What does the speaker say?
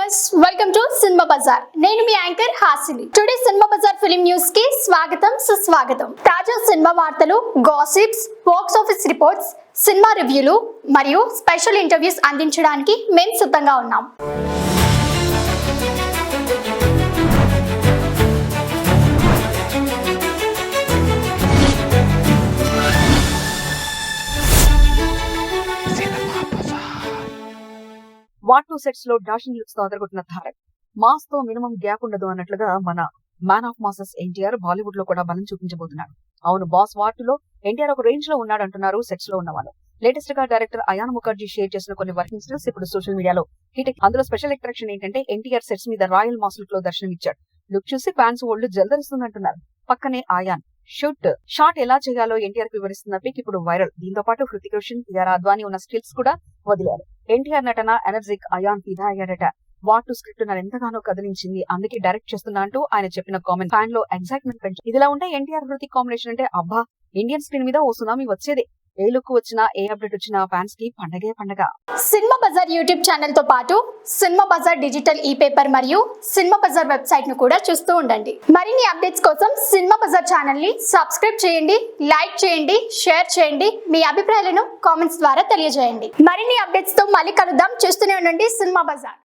Viewers, welcome to cinema bazaar. నేను మీ anchor Hasini. Today cinema bazaar film news కి స్వాగతం, సుస్వాగతం. తాజా సినిమా వార్తలు, gossips, box office reports, cinema రివ్యూలు మరియు స్పెషల్ ఇంటర్వ్యూస్ అందించడానికి మేము సిద్ధంగా ఉన్నాం. వార్ 2 సెట్స్ లో డాషింగ్ లుక్స్ తో అదరగొట్టిన తారక్ మాస్ తో మినిమం గ్యాప్ ఉండదు అన్నట్లుగా మన man of masses NTR Bollywood లో కూడా బలం చూపించబోతున్నాడు. అవును, బాస్ వార్ 2 లో ఎన్టీఆర్ ఒక రేంజ్ లో ఉన్నాడు అంటున్నారు సెట్స్ లో ఉన్న వాళ్ళు. లేటెస్ట్ గా డైరెక్టర్ అయాన్ ముఖర్జీ షేర్ చేసిన కొన్ని వర్కింగ్ స్టిల్స్ ఇప్పుడు సోషల్ మీడియాలో హిట్. అందులో స్పెషల్ అట్రాక్షన్ ఏంటంటే ఎన్టీఆర్ సెట్స్ మీద రాయల్ మాస్ లుక్ లో దర్శనమిచ్చాడు. లుక్ చూసి ఫ్యాన్స్ ఒళ్ళు జల్దరిస్తుందంటున్నారు. పక్కనే అయాన్ షాట్ ఎలా చేయాలో ఎన్టీఆర్ కి వివరిస్తున్న పిక్ ఇప్పుడు వైరల్. దీంతో పాటు హృతిక్ రోషన్, కియారా అద్వానీ ఉన్న స్టిల్స్ కూడా వదిలారు. ఎన్టీఆర్ నటన ఎనర్జిక్ అయాన్ ఫిదా అయ్యాడట. వార్ 2 స్క్రిప్ట్ నన్ను ఎంతగానో కదిలించింది, అందుకే డైరెక్ట్ చేస్తున్నా అంటూ ఆయన చెప్పిన కామెంట్ ఫ్యాన్ లో ఎక్సైట్మెంట్ పెంచారు. ఇదిలా ఉంటే ఎన్టీఆర్ హృతిక్ కాంబినేషన్ అంటే అబ్బా, ఇండియన్ స్క్రీన్ మీద ఓ సునామీ వచ్చేదే. ఏ లుక్ వచ్చినా, ఏ అప్డేట్ వచ్చినా ఫ్యాన్స్ కి పండగే పండగ. సినిమా బజార్ యూట్యూబ్ ఛానల్ తో పాటు సినిమా బజార్ డిజిటల్ ఈ పేపర్ మరియు సినిమా బజార్ వెబ్సైట్ ను కూడా చూస్తూ ఉండండి. మరిన్ని అప్డేట్స్ కోసం సినిమా బజార్ ఛానల్ ని సబ్స్క్రైబ్ చేయండి, లైక్ చేయండి, షేర్ చేయండి. మీ అభిప్రాయాలను కామెంట్స్ ద్వారా తెలియజేయండి. మరిన్ని అప్డేట్స్ తో మళ్ళీ కలుద్దాం. చూస్తూనే ఉండండి సినిమా బజార్.